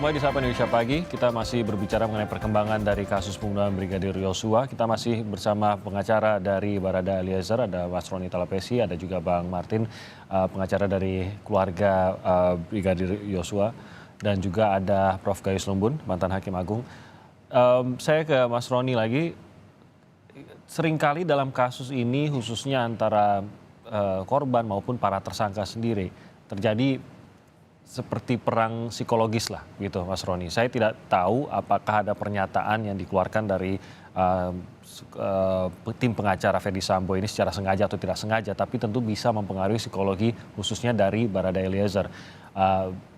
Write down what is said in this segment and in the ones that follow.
kembali di Sapa Indonesia Pagi. Kita masih berbicara mengenai perkembangan dari kasus pembunuhan Brigadir Yosua. Kita masih bersama pengacara dari Barada Eliezer, ada Mas Roni Talapesi, ada juga Bang Martin, pengacara dari keluarga Brigadir Yosua. Dan juga ada Prof. Gayus Lumbun, mantan Hakim Agung. Saya ke Mas Roni lagi. Seringkali dalam kasus ini, khususnya antara korban maupun para tersangka sendiri, terjadi seperti perang psikologis lah gitu Mas Roni. Saya tidak tahu apakah ada pernyataan yang dikeluarkan dari tim pengacara Ferdy Sambo ini secara sengaja atau tidak sengaja, tapi tentu bisa mempengaruhi psikologi khususnya dari Barada Eliezer.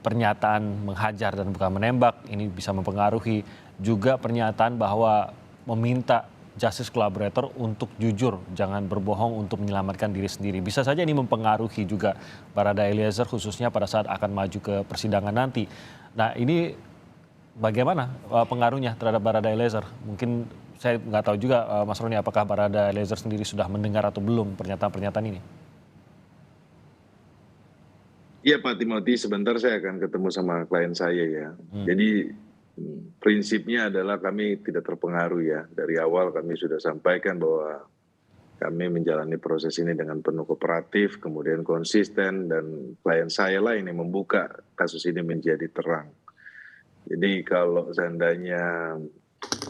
Pernyataan menghajar dan bukan menembak ini bisa mempengaruhi, juga pernyataan bahwa meminta justice collaborator untuk jujur, jangan berbohong untuk menyelamatkan diri sendiri. Bisa saja ini mempengaruhi juga Barada Eliezer khususnya pada saat akan maju ke persidangan nanti. Nah ini bagaimana pengaruhnya terhadap Barada Eliezer? Mungkin saya nggak tahu juga Mas Roni apakah Barada Eliezer sendiri sudah mendengar atau belum pernyataan-pernyataan ini? Iya Pak Timothy, sebentar saya akan ketemu sama klien saya ya. Jadi prinsipnya adalah kami tidak terpengaruh ya. Dari awal kami sudah sampaikan bahwa kami menjalani proses ini dengan penuh kooperatif, kemudian konsisten, dan klien saya lah ini membuka kasus ini menjadi terang. Jadi kalau seandainya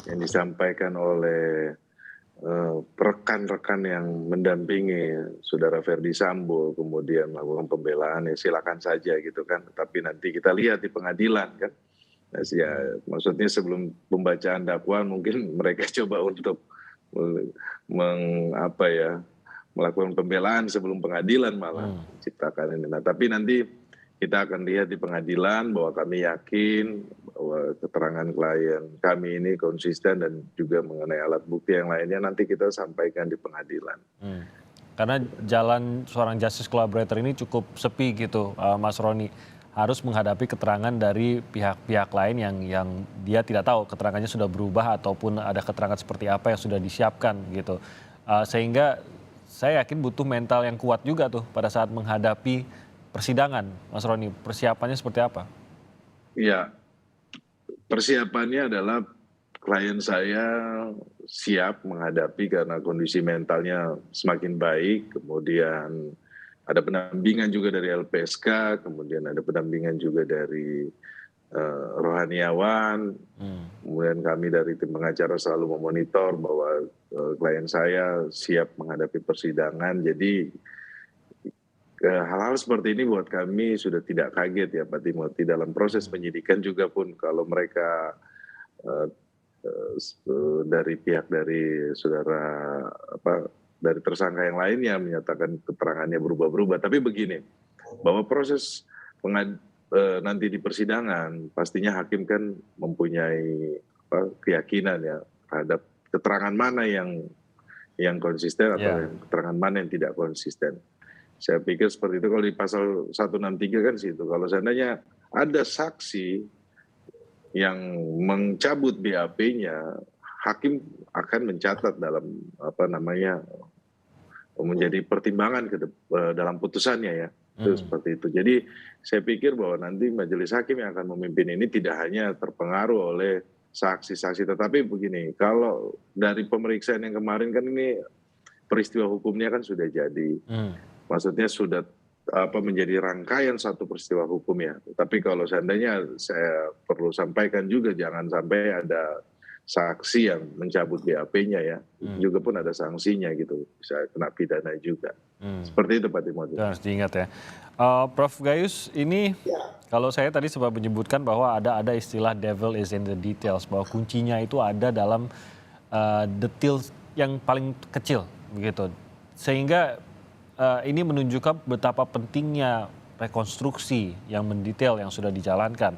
yang disampaikan oleh rekan-rekan yang mendampingi saudara Ferdy Sambo kemudian melakukan pembelaan ya silakan saja gitu kan. Tapi nanti kita lihat di pengadilan kan. Nah, ya, maksudnya sebelum pembacaan dakwaan mungkin mereka coba untuk melakukan pembelaan sebelum pengadilan malah menciptakan ini. Nah, tapi nanti kita akan lihat di pengadilan bahwa kami yakin bahwa keterangan klien kami ini konsisten dan juga mengenai alat bukti yang lainnya nanti kita sampaikan di pengadilan. Karena jalan seorang justice collaborator ini cukup sepi gitu, Mas Roni. Harus menghadapi keterangan dari pihak-pihak lain yang dia tidak tahu keterangannya sudah berubah ataupun ada keterangan seperti apa yang sudah disiapkan gitu. Sehingga saya yakin butuh mental yang kuat juga tuh pada saat menghadapi persidangan, Mas Roni. Persiapannya seperti apa? Iya, persiapannya adalah klien saya siap menghadapi karena kondisi mentalnya semakin baik, kemudian ada pendampingan juga dari LPSK, kemudian ada pendampingan juga dari rohaniawan, kemudian kami dari tim pengacara selalu memonitor bahwa klien saya siap menghadapi persidangan. Jadi hal-hal seperti ini buat kami sudah tidak kaget ya Pak Timothy. Dalam proses penyidikan juga pun kalau mereka dari pihak dari saudara dari tersangka yang lainnya menyatakan keterangannya berubah-berubah. Tapi begini, bahwa proses nanti di persidangan pastinya hakim kan mempunyai keyakinan ya terhadap keterangan mana yang konsisten atau keterangan mana yang tidak konsisten. Saya pikir seperti itu kalau di pasal 163 kan situ. Kalau seandainya ada saksi yang mencabut BAP-nya, hakim akan mencatat dalam menjadi pertimbangan dalam putusannya ya. Itu seperti itu. Jadi saya pikir bahwa nanti majelis hakim yang akan memimpin ini tidak hanya terpengaruh oleh saksi-saksi, tetapi begini, kalau dari pemeriksaan yang kemarin kan ini peristiwa hukumnya kan sudah jadi. Maksudnya sudah menjadi rangkaian satu peristiwa hukum ya. Tapi kalau seandainya saya perlu sampaikan juga jangan sampai ada saksi yang mencabut BAP-nya ya, juga pun ada sanksinya gitu, bisa kena pidana juga. Seperti itu Pak Timothy. Harus diingat ya. Prof. Gayus, ini kalau saya tadi sempat menyebutkan bahwa ada istilah devil is in the details, bahwa kuncinya itu ada dalam detail yang paling kecil begitu. Sehingga ini menunjukkan betapa pentingnya rekonstruksi yang mendetail yang sudah dijalankan.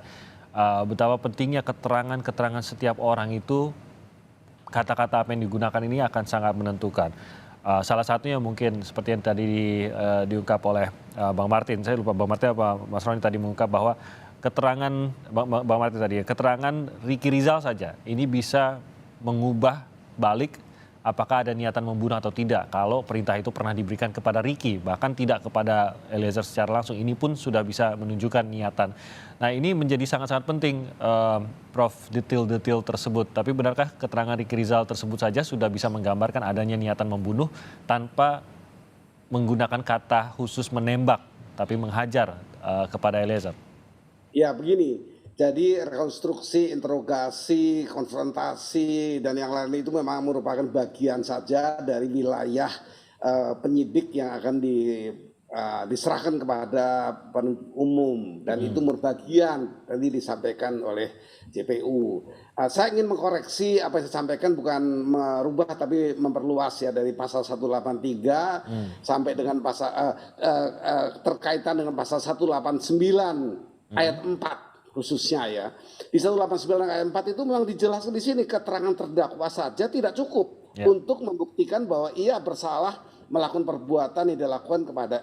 Betapa pentingnya keterangan-keterangan setiap orang itu, kata-kata apa yang digunakan ini akan sangat menentukan. Salah satunya mungkin seperti yang tadi diungkap oleh Bang Martin, saya lupa Bang Martin apa Mas Roni tadi mengungkap bahwa keterangan Bang Martin tadi, keterangan Ricky Rizal saja ini bisa mengubah balik apakah ada niatan membunuh atau tidak. Kalau perintah itu pernah diberikan kepada Ricky, bahkan tidak kepada Eliezer secara langsung, ini pun sudah bisa menunjukkan niatan. Nah ini menjadi sangat-sangat penting, Prof, detail-detail tersebut. Tapi benarkah keterangan Ricky Rizal tersebut saja sudah bisa menggambarkan adanya niatan membunuh tanpa menggunakan kata khusus menembak, tapi menghajar kepada Eliezer? Ya begini, jadi rekonstruksi, interogasi, konfrontasi, dan yang lain itu memang merupakan bagian saja dari wilayah penyidik yang akan diserahkan kepada penuntut umum. Dan itu berbagian tadi disampaikan oleh JPU. Saya ingin mengkoreksi apa yang saya sampaikan, bukan merubah tapi memperluas ya, dari pasal 183 sampai dengan pasal terkaitan dengan pasal 189 ayat 4 khususnya ya. Di 189 ayat 4 itu memang dijelaskan di sini keterangan terdakwa saja tidak cukup untuk membuktikan bahwa ia bersalah melakukan perbuatan yang dilakukan kepada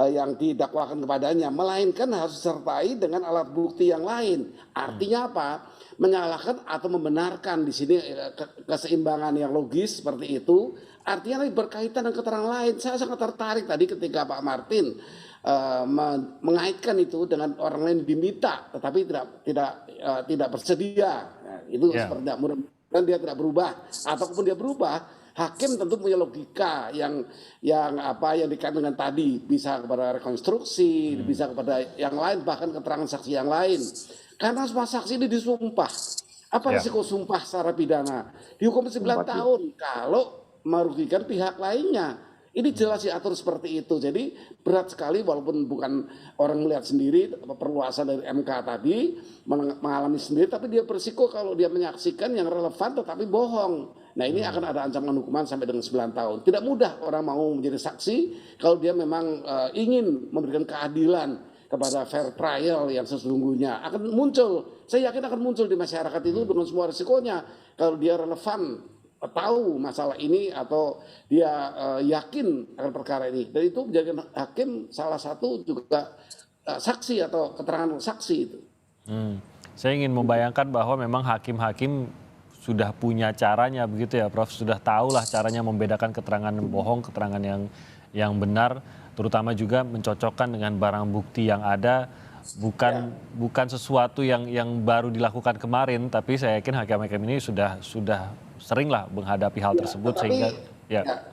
yang didakwakan kepadanya, melainkan harus disertai dengan alat bukti yang lain. Artinya apa? Menyalahkan atau membenarkan, di sini keseimbangan yang logis seperti itu. Artinya berkaitan dengan keterangan lain. Saya sangat tertarik tadi ketika Pak Martin mengaitkan itu dengan orang lain diminta tetapi tidak bersedia. Nah, itu seperti mudah-mudahan dia tidak berubah, ataupun dia berubah, hakim tentu punya logika yang dikaitkan dengan tadi, bisa kepada rekonstruksi, bisa kepada yang lain, bahkan keterangan saksi yang lain. Karena semua saksi ini disumpah. Apa risiko sumpah secara pidana? Dihukum 9 tahun kalau merugikan pihak lainnya. Ini jelas diatur seperti itu. Jadi berat sekali, walaupun bukan orang melihat sendiri, perluasan dari MK tadi mengalami sendiri, tapi dia berisiko kalau dia menyaksikan yang relevan tetapi bohong. Nah ini akan ada ancaman hukuman sampai dengan 9 tahun. Tidak mudah orang mau menjadi saksi kalau dia memang ingin memberikan keadilan kepada fair trial yang sesungguhnya. Akan muncul, saya yakin akan muncul di masyarakat itu dengan semua risikonya. Kalau dia relevan, tahu masalah ini, atau dia yakin akan perkara ini, dan itu menjadikan hakim salah satu juga saksi atau keterangan saksi itu. Saya ingin membayangkan bahwa memang hakim-hakim sudah punya caranya begitu ya, Prof, sudah tahulah caranya membedakan keterangan bohong, keterangan yang benar, terutama juga mencocokkan dengan barang bukti yang ada. Bukan sesuatu yang baru dilakukan kemarin, tapi saya yakin hakim-hakim ini sudah seringlah menghadapi hal tersebut, sehingga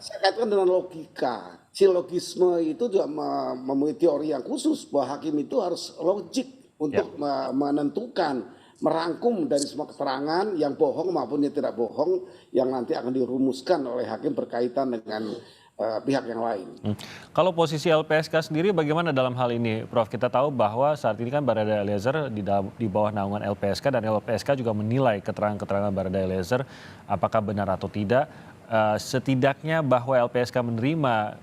saya kaitkan dengan logika. Silogisme itu juga memiliki teori yang khusus bahwa hakim itu harus logik untuk menentukan, merangkum dari semua keterangan yang bohong maupun yang tidak bohong yang nanti akan dirumuskan oleh hakim berkaitan dengan pihak yang lain. Kalau posisi LPSK sendiri bagaimana dalam hal ini, Prof? Kita tahu bahwa saat ini kan Barada Eliezer di bawah naungan LPSK, dan LPSK juga menilai keterangan-keterangan Barada Eliezer apakah benar atau tidak. Setidaknya bahwa LPSK menerima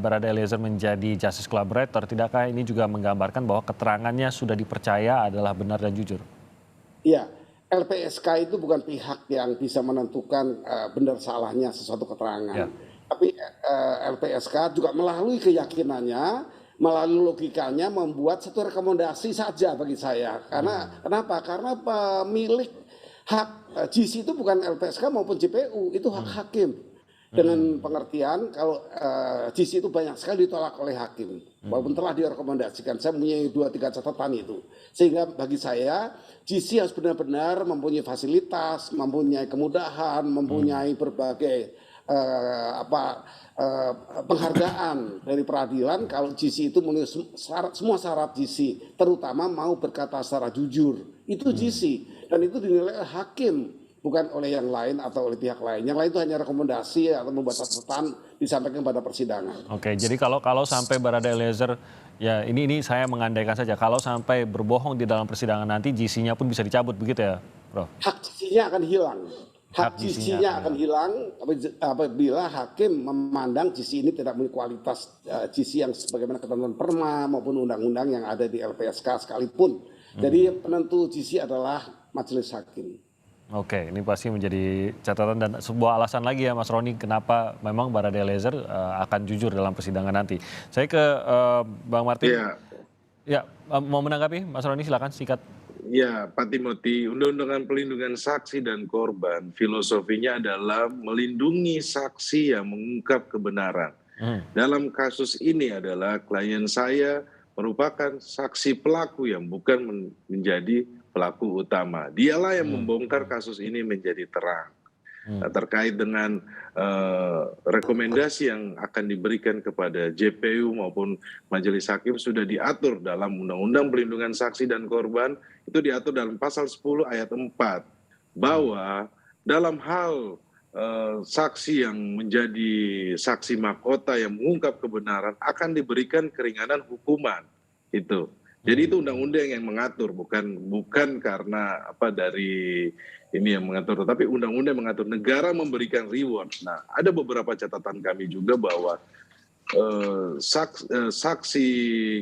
Barada Eliezer menjadi justice collaborator, tidakkah ini juga menggambarkan bahwa keterangannya sudah dipercaya adalah benar dan jujur? Iya, LPSK itu bukan pihak yang bisa menentukan benar salahnya sesuatu keterangan. Tapi LPSK juga melalui keyakinannya, melalui logikanya membuat satu rekomendasi saja bagi saya. Karena kenapa? Karena pemilik hak GC itu bukan LPSK maupun JPU, itu hak hakim. Dengan pengertian kalau GC itu banyak sekali ditolak oleh hakim, walaupun telah direkomendasikan. Saya punya 2-3 catatan itu. Sehingga bagi saya GC harus benar-benar mempunyai fasilitas, mempunyai kemudahan, mempunyai berbagai penghargaan dari peradilan kalau GC itu memenuhi semua syarat GC, terutama mau berkata secara jujur. Itu GC, dan itu dinilai hakim, bukan oleh yang lain atau oleh pihak lain. Yang lain itu hanya rekomendasi atau membuat catatan disampaikan pada persidangan. Oke, jadi kalau sampai Barada Eliezer, ya ini saya mengandaikan saja, kalau sampai berbohong di dalam persidangan nanti GC-nya pun bisa dicabut begitu ya, Prof? Hak GC-nya akan hilang. Hak GC-nya akan hilang apabila hakim memandang GC ini tidak memiliki kualitas GC yang sebagaimana ketentuan perma maupun undang-undang yang ada di LPSK sekalipun. Jadi penentu GC adalah majelis hakim. Oke, ini pasti menjadi catatan dan sebuah alasan lagi ya Mas Roni, kenapa memang Barada Eliezer akan jujur dalam persidangan nanti. Saya ke Bang Martin. Ya, mau menanggapi Mas Roni, silakan singkat. Ya, Pak Timothy, Undang-Undang Pelindungan Saksi dan Korban, filosofinya adalah melindungi saksi yang mengungkap kebenaran. Dalam kasus ini adalah klien saya merupakan saksi pelaku yang bukan menjadi pelaku utama. Dialah yang membongkar kasus ini menjadi terang. Nah, terkait dengan rekomendasi yang akan diberikan kepada JPU maupun Majelis Hakim sudah diatur dalam Undang-Undang Pelindungan Saksi dan Korban, itu diatur dalam pasal 10 ayat 4 bahwa dalam hal saksi yang menjadi saksi mahkota yang mengungkap kebenaran akan diberikan keringanan hukuman itu. Jadi itu undang-undang yang mengatur, bukan karena dari ini yang mengatur, tetapi undang-undang mengatur, negara memberikan reward. Nah, ada beberapa catatan kami juga bahwa saksi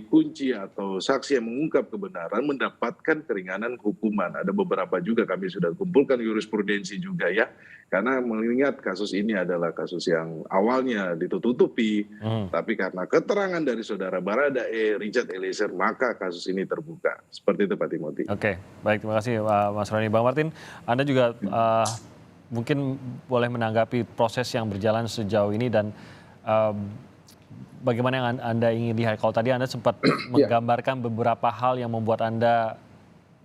kunci atau saksi yang mengungkap kebenaran mendapatkan keringanan hukuman. Ada beberapa juga kami sudah kumpulkan jurisprudensi juga ya, karena mengingat kasus ini adalah kasus yang awalnya ditutupi, tapi karena keterangan dari saudara Baradae, Richard Eliezer, maka kasus ini terbuka. Seperti itu Pak Timothy. Oke, baik, terima kasih Mas Roni. Bang Martin, Anda juga mungkin boleh menanggapi proses yang berjalan sejauh ini dan bagaimana yang Anda ingin lihat. Kalau tadi Anda sempat menggambarkan beberapa hal yang membuat Anda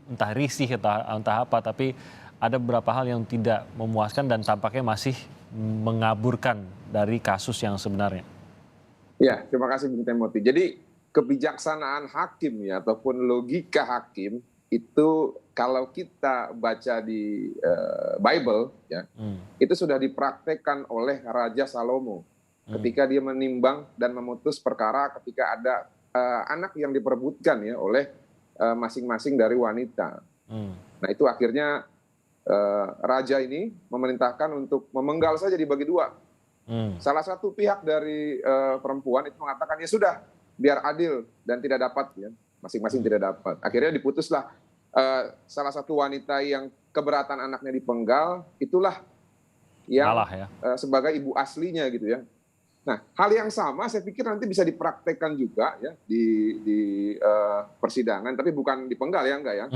entah risih, entah apa, tapi ada beberapa hal yang tidak memuaskan dan tampaknya masih mengaburkan dari kasus yang sebenarnya. Ya, terima kasih Bung Timothy. Jadi kebijaksanaan hakim ya ataupun logika hakim itu kalau kita baca di Bible ya, itu sudah dipraktekkan oleh Raja Salomo ketika dia menimbang dan memutus perkara ketika ada anak yang diperebutkan ya oleh masing-masing dari wanita. Nah itu akhirnya raja ini memerintahkan untuk memenggal saja dibagi dua. Salah satu pihak dari perempuan itu mengatakan ya sudah biar adil dan tidak dapat ya, masing-masing tidak dapat. Akhirnya diputuslah salah satu wanita yang keberatan anaknya dipenggal itulah yang sebagai ibu aslinya gitu ya. Nah, hal yang sama saya pikir nanti bisa dipraktekkan juga ya di persidangan, tapi bukan dipenggal ya, enggak ya.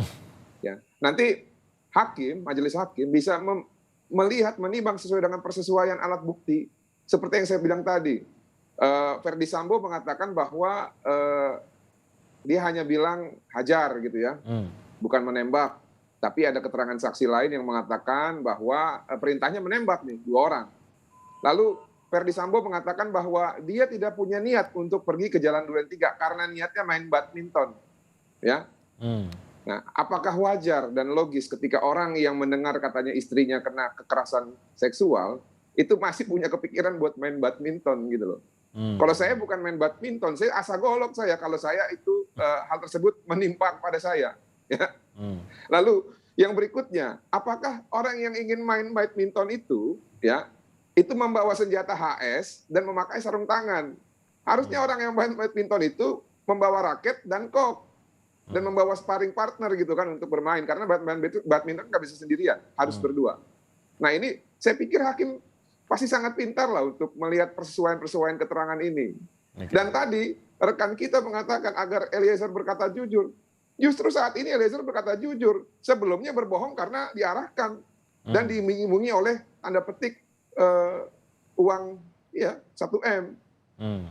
Ya. Nanti hakim, majelis hakim bisa melihat, menimbang sesuai dengan persesuaian alat bukti. Seperti yang saya bilang tadi, Verdi Sambo mengatakan bahwa dia hanya bilang hajar gitu ya, bukan menembak. Tapi ada keterangan saksi lain yang mengatakan bahwa perintahnya menembak nih, 2 orang. Lalu Verdi Sambo mengatakan bahwa dia tidak punya niat untuk pergi ke Jalan Duren 3 karena niatnya main badminton. Ya. Nah, apakah wajar dan logis ketika orang yang mendengar katanya istrinya kena kekerasan seksual itu masih punya kepikiran buat main badminton gitu loh. Kalau saya bukan main badminton, saya asa golok saya kalau saya itu hal tersebut menimpa pada saya. Ya. Lalu yang berikutnya, apakah orang yang ingin main badminton itu ya itu membawa senjata HS dan memakai sarung tangan? Harusnya orang yang main badminton itu membawa raket dan kok dan membawa sparring partner gitu kan untuk bermain, karena badminton nggak bisa sendirian, harus berdua. Nah ini saya pikir hakim pasti sangat pintar lah untuk melihat persesuaian keterangan ini. Dan tadi rekan kita mengatakan agar Eliezer berkata jujur. Justru saat ini Eliezer berkata jujur, sebelumnya berbohong karena diarahkan dan diiming-imingi oleh tanda petik uang ya 1M.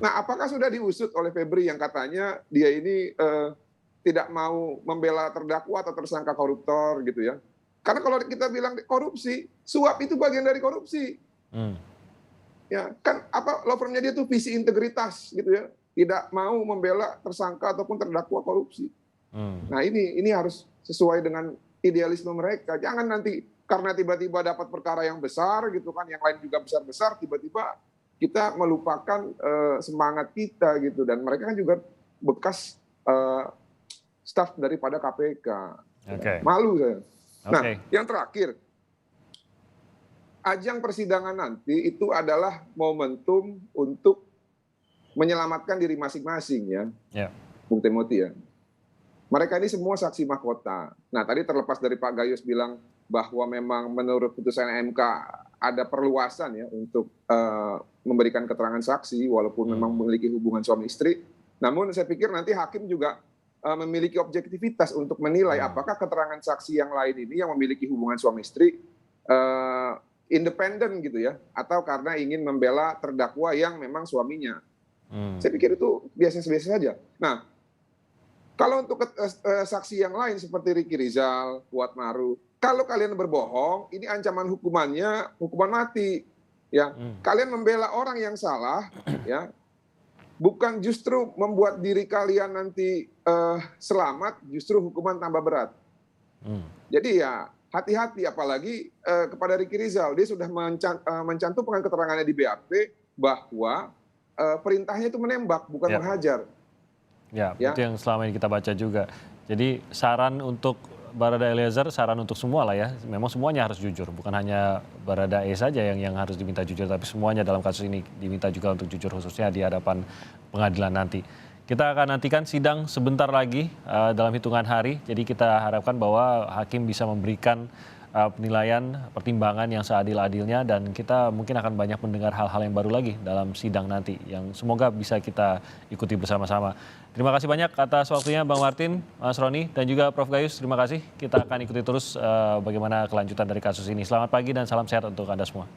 Nah, apakah sudah diusut oleh Febri yang katanya dia ini tidak mau membela terdakwa atau tersangka koruptor gitu ya? Karena kalau kita bilang korupsi, suap itu bagian dari korupsi. Ya, kan law firm-nya dia tuh visi integritas gitu ya, tidak mau membela tersangka ataupun terdakwa korupsi. Nah, ini harus sesuai dengan idealisme mereka. Jangan nanti karena tiba-tiba dapat perkara yang besar gitu kan, yang lain juga besar-besar, tiba-tiba kita melupakan semangat kita gitu. Dan mereka kan juga bekas staf daripada KPK. Malu saya. Nah, yang terakhir, ajang persidangan nanti itu adalah momentum untuk menyelamatkan diri masing-masing ya, Bung Timothy ya. Mereka ini semua saksi mahkota. Nah, tadi terlepas dari Pak Gayus bilang bahwa memang menurut putusan MK ada perluasan ya untuk memberikan keterangan saksi walaupun memang memiliki hubungan suami istri. Namun saya pikir nanti hakim juga memiliki objektivitas untuk menilai apakah keterangan saksi yang lain ini yang memiliki hubungan suami istri independen gitu ya, atau karena ingin membela terdakwa yang memang suaminya. Saya pikir itu biasa-biasa saja. Nah, kalau untuk saksi yang lain seperti Ricky Rizal, Kuat Maru, kalau kalian berbohong, ini ancaman hukumannya hukuman mati. Ya, kalian membela orang yang salah, ya, bukan justru membuat diri kalian nanti selamat, justru hukuman tambah berat. Jadi ya hati-hati, apalagi kepada Ricky Rizal, dia sudah mencantumkan keterangannya di BAP bahwa perintahnya itu menembak, bukan menghajar. Ya, itu yang selama ini kita baca juga. Jadi saran untuk Barada Eliezer, saran untuk semua lah ya. Memang semuanya harus jujur, bukan hanya Barada E saja yang harus diminta jujur, tapi semuanya dalam kasus ini diminta juga untuk jujur, khususnya di hadapan pengadilan nanti. Kita akan nantikan sidang sebentar lagi dalam hitungan hari. Jadi kita harapkan bahwa hakim bisa memberikan penilaian, pertimbangan yang seadil-adilnya, dan kita mungkin akan banyak mendengar hal-hal yang baru lagi dalam sidang nanti yang semoga bisa kita ikuti bersama-sama. Terima kasih banyak atas waktunya Bang Martin, Mas Roni, dan juga Prof. Gayus. Terima kasih. Kita akan ikuti terus bagaimana kelanjutan dari kasus ini. Selamat pagi dan salam sehat untuk Anda semua.